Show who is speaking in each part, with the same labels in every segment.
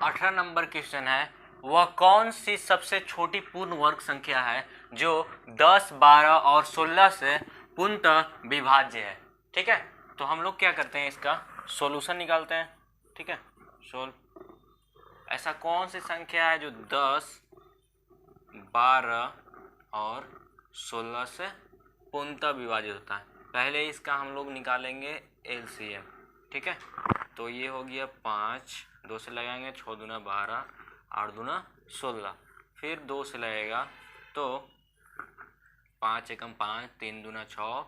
Speaker 1: 18 number question है, वह कौन सी सबसे छोटी पूर्ण वर्ग संख्या है जो 10, 12 और 16 से पूर्णतः विभाज्य है। ठीक है, तो हम लोग क्या करते हैं, इसका सॉल्यूशन निकालते हैं। ठीक है, ऐसा कौन सी संख्या है जो 10, 12 और 16 से पूर्णतः विभाजित होता है। पहले इसका हम लोग निकालेंगे एलसीएम। ठीक है, तो ये हो गया 5, 2 से लगाएंगे 6 दूना 12, 8 दूना 16, फिर 2 से लगेगा तो 5 एकम 5, 3 दूना 6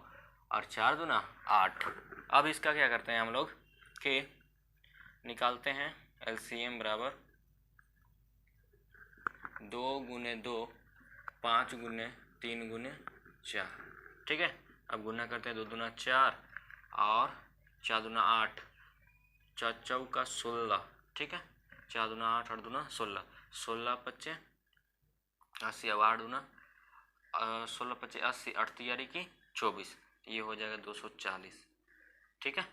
Speaker 1: और 4 दूना 8। अब इसका क्या करते हैं हम लोग कि निकालते हैं एलसीएम बराबर 2 गुने 2, 5 गुने 3 गुने 4। ठीक है, अब गुना करते हैं 2 दूना 4 और 4 दूना 8, 4 चौका 16। ठीक है, 4 दूना 8, 8 दूना 16, 16 पच्चे 80, अब 8 दूना 16 पच्चे 80, 8 तियारी की 24, ये हो जाएगा 240। ठीक है,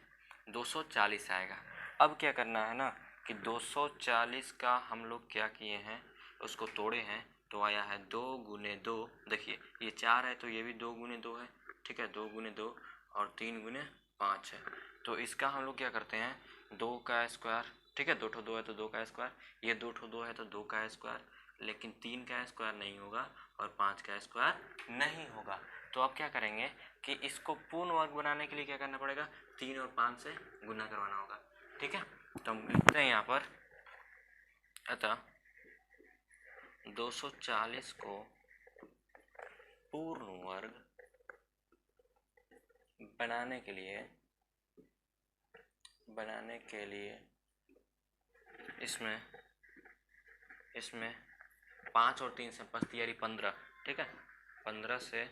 Speaker 1: 240 आएगा। अब क्या करना है ना कि 240 का हम लोग क्या किए हैं, उसको तोड़े हैं तो आया है 2 गुने 2। देखिए ये 4 है तो ये भी 2 गुने 2 है। ठीक है, 2 गुने 2 और 3 गुने 5 है। तो इसका हम लोग क्या करते हैं, 2 का स्क्वायर। ठीक है, 2 ठो 2 है तो 2 का स्क्वायर, ये 2 ठो 2 है तो 2 का स्क्वायर, लेकिन 3 का स्क्वायर नहीं होगा और 5 का स्क्वायर नहीं होगा। तो अब क्या करेंगे कि इसको पूर्ण वर्ग बनाने के लिए क्या करना पड़ेगा, 3 और 5 से गुना करवाना होगा। ठीक है, तो हम लिखते हैं यहाँ पर, अतः 240 को पूर्ण वर्ग बनाने के लिए इसमें 5 और 3 से 5 तियारी 15। ठीक है, 15 से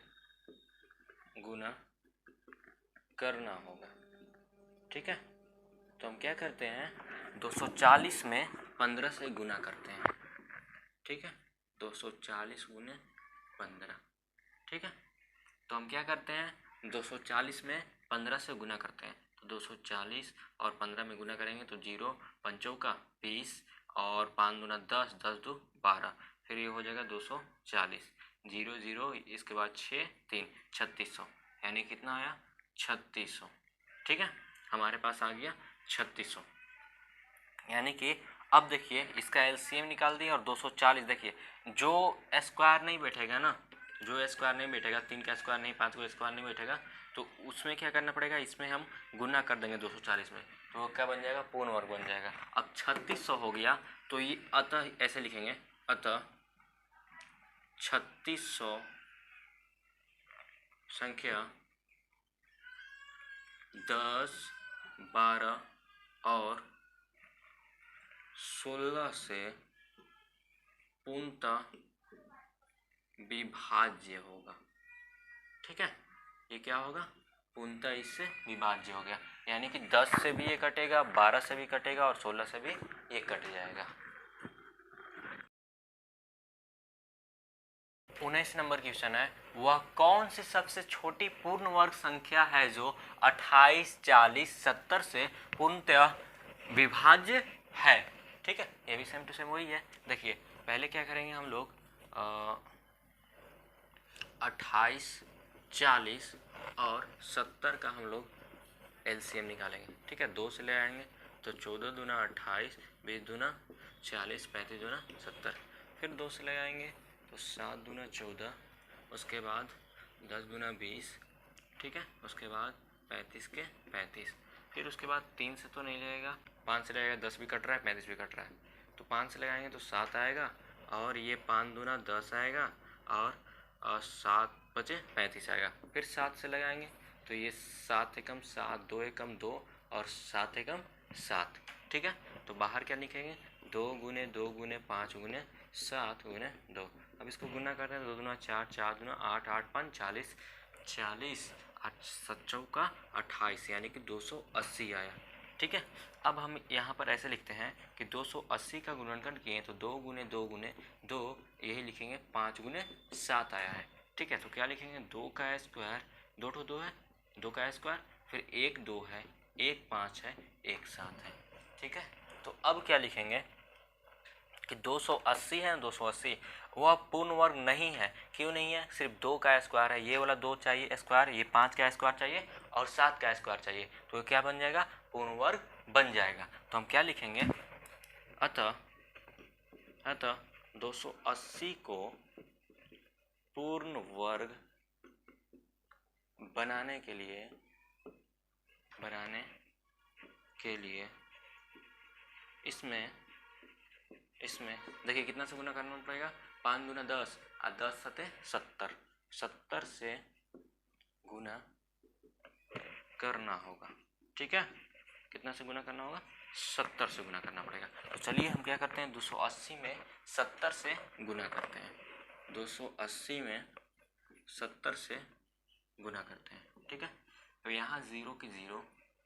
Speaker 1: गुना करना होगा। ठीक है, तो हम क्या करते हैं, 240 में 15 से गुना करते हैं। ठीक है, 240 गुने 15। ठीक है, तो हम क्या करते हैं, 240 में 15 से गुना करते हैं तो 240 और 15 में गुना करेंगे तो 0 पंचों का 20 और 5 दूना 10, 10 दो 12, फिर ये हो जाएगा 240, 0 0 इसके बाद 6 3 3600, यानी कितना आया 3600। ठीक है, हमारे पास आ गया 3600। यानी कि अब देखिए इसका एलसीएम निकाल दिया और 240, देखिए जो स्क्वायर नहीं बैठेगा ना, जो स्क्वायर नहीं बैठेगा, 3 का स्क्वायर नहीं, 5 का स्क्वायर नहीं बैठेगा, तो उसमें क्या करना पड़ेगा, इसमें हम गुना कर देंगे 240 में, तो वो क्या बन जाएगा, पूर्ण वर्ग बन जाएगा। अब 3600 हो गया तो ये अतः ऐसे लिखेंगे, अतः 3600 संख्या 10, 12 और 16 से पूर्णतः विभाज्य होगा। ठीक है, ये क्या होगा, पूर्णतः इससे विभाज्य हो गया, यानी कि 10 से भी ये कटेगा, 12 से भी कटेगा और 16 से भी ये कट जाएगा। 19 नंबर क्वेश्चन है, वह कौन सी सबसे छोटी पूर्ण वर्ग संख्या है जो 28, 40, 70 से पूर्णतः विभाज्य है। ठीक है, ये भी सेम टू सेम वही है। देखिए पहले क्या करेंगे हम लोग, 28, 40 और 70 का हम लोग एलसीएम निकालेंगे। ठीक है, 2 से ले आएंगे तो 14 दूना 28, 20 दूना 40, 35 दूना 70, फिर 2 से लगाएंगे तो 7 दूना 14, उसके बाद 10 दूना 20। ठीक है, उसके बाद 35 के 35, फिर उसके बाद 3 से तो नहीं लगेगा, 5 से लगेगा, 10 भी कट रहा है 35 भी कट रहा है, तो 5 से लगाएंगे तो 7 आएगा, और ये 5 दूना 10 आएगा, और 7 बचे 35 आएगा, फिर 7 से लगाएंगे तो ये 7 एकम 7, 2 एकम 2 और 7 एकम 7। ठीक है, तो बाहर क्या लिखेंगे, 2 गुने 2 गुने 5 गुने 7 गुने 2। अब इसको गुना करते हैं, 2 दूना 4, 4 दूना 8, 8 5 40, 40 8 7 चौका 28, यानी कि 280 आया। ठीक है, अब हम यहाँ पर ऐसे लिखते हैं कि 280 का गुणनखंड किए तो 2 गुने 2 गुने 2, यही लिखेंगे 5 गुने 7 आया है। ठीक है, तो क्या लिखेंगे, 2 का स्क्वायर, 2 ठो 2 है, 2 का स्क्वायर, फिर 1 2 है, 1 5 है, 1 7 है। ठीक है, तो अब क्या लिखेंगे, कि 280 है, 280 वह पूर्ण वर्ग नहीं है। क्यों नहीं है? सिर्फ 2 का स्क्वायर है, ये वाला 2 चाहिए स्क्वायर, ये 5 का स्क्वायर चाहिए और 7 का स्क्वायर चाहिए, तो क्या बन जाएगा? पूर्ण वर्ग बन जाएगा। तो हम क्या लिखेंगे? अतः 280 को पूर्ण वर्ग बनाने के लिए इसमें देखिए कितना से गुना करना पड़ेगा? 5 दूना 10 और 10 सते 70, 70 से गुना करना होगा। ठीक है, कितना से गुना करना होगा? 70 से गुना करना पड़ेगा। तो चलिए हम क्या करते हैं, 280 में 70 से गुना करते हैं। 280 में 70 से गुना करते हैं। ठीक है, तो यहाँ 0 की 0,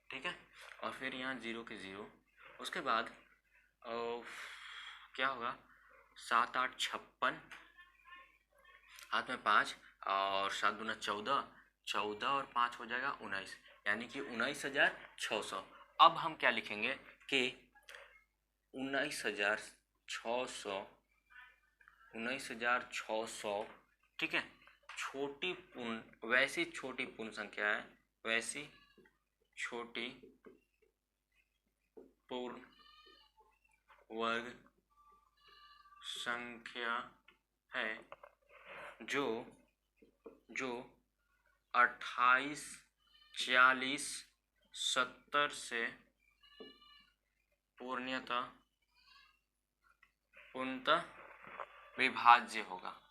Speaker 1: ठीक है, और फिर यहाँ 0 की 0, उसके बाद क्या होगा? 7 8 56, हाथ में 5 और 7 दूना 14, 14 और 5 हो जाएगा 19, यानी कि 19,600। अब हम क्या लिखेंगे कि 19,600, ठीक है, छोटी पूर्ण, वैसी छोटी पूर्ण संख्या है, वैसी छोटी पूर्ण वर्ग संख्या है जो 28, 40, 70 से पूर्णतः विभाज्य होगा।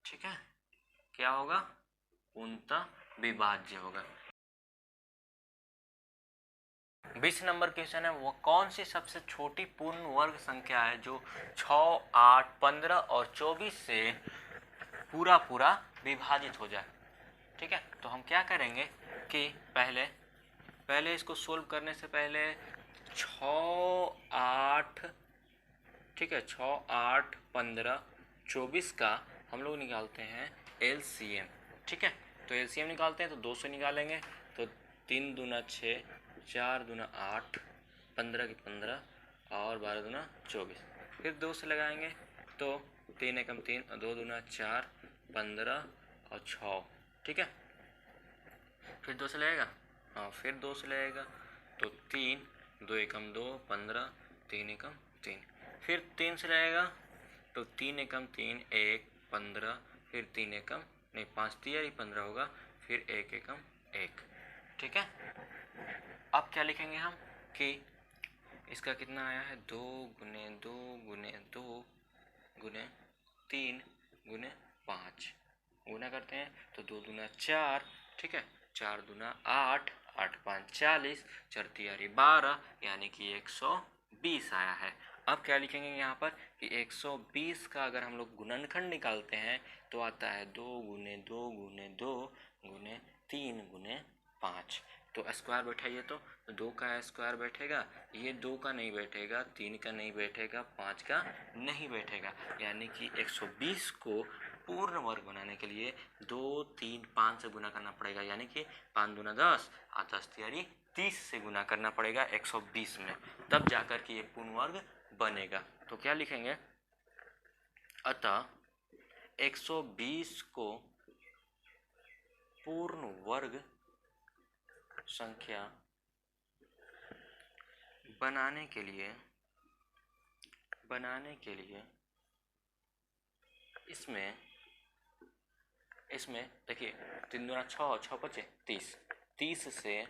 Speaker 1: ठीक है, क्या होगा? पूर्णतः विभाज्य होगा। 20 नंबर क्वेश्चन है, वो कौन सी सबसे छोटी पूर्ण वर्ग संख्या है जो 6, 8, 15 और 24 से पूरा विभाजित हो जाए। ठीक है, तो हम क्या करेंगे कि पहले इसको सोल्व करने से पहले 6, 8, ठीक है, 6, 8, 15, 24 का हम लोग निकालते हैं LCM। ठीक है, तो LCM निकालते हैं तो 2 से निकालेंगे, तो 3 दूना 6, 4 दूना 8, 15 की 15 और 12 दूना 24, फिर 2 से लगाएंगे तो 3 एकम 3 और 2 दूना 4, 15 और 6। ठीक है, फिर 2 से लगेगा, हाँ फिर 2 से लगेगा तो 3, 2 एकम 2, 15, 3 एकम 3, फिर 3 से लगेगा तो 3 एकम 3, 1, 15, फिर 3 एकम नहीं 5 तियारी 15 होगा, फिर 1 एकम 1। ठीक है, अब क्या लिखेंगे हम कि इसका कितना आया है? 2 गुने 2 गुने 2 गुने 3 गुने 5, गुना करते हैं तो 2 दूना 4, ठीक है, 4 दूना 8, 8 5 40, 4 तियारी 12, यानी कि 120 आया है। अब क्या लिखेंगे यहाँ पर कि 120 का अगर हम लोग गुणनखंड निकालते हैं तो आता है 2 गुने 2 गुने 2 गुने 3 गुने 5। तो स्क्वायर बैठाइए तो 2 का स्क्वायर बैठेगा, ये 2 का नहीं बैठेगा, 3 का नहीं बैठेगा, 5 का नहीं बैठेगा, यानी कि 120 को पूर्ण वर्ग बनाने के लिए 2, 3, 5 से गुना करना पड़ेगा, यानी कि 5 दूना 10 और 10 तियारी 30 से गुना करना पड़ेगा 120 में, तब जाकर के ये पूर्ण वर्ग बनेगा। तो क्या लिखेंगे? अतः 120 को पूर्ण वर्ग संख्या बनाने के लिए इसमें देखिए 3 दूना 6, 6 पचे 30, 30 से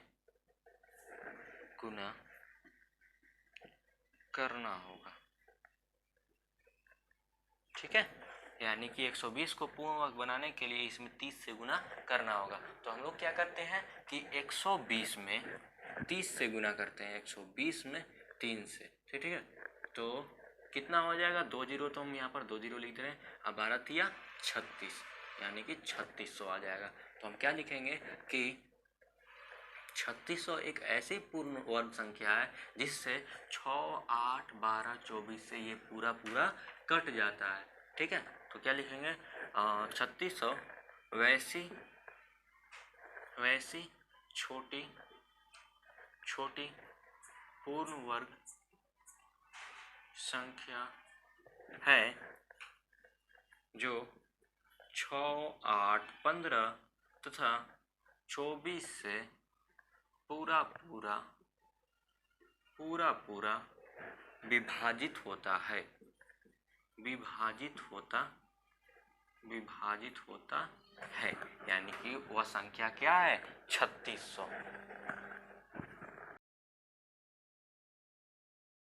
Speaker 1: गुना करना होगा। ठीक है, यानी कि 120 को पूर्ण वर्ग बनाने के लिए इसमें 30 से गुना करना होगा। तो हम लोग क्या करते हैं कि 120 में 30 से गुना करते हैं, 120 में 3 से, ठीक है, तो कितना हो जाएगा? 2 जीरो, तो हम यहाँ पर 2 जीरो लिख दे रहे हैं, अब 12 तिया 36, यानी कि 3600 आ जाएगा। तो हम क्या लिखेंगे कि 3600 एक ऐसी पूर्ण वर्ग संख्या है जिससे 6, 8, 12, 24 से ये पूरा कट जाता है। ठीक है, तो क्या लिखेंगे? 3600 वैसी छोटी पूर्ण वर्ग संख्या है जो 6, 8, 15 तथा 24 से पूरा पूरा विभाजित होता है, विभाजित होता है, यानी कि वह संख्या क्या है 3600।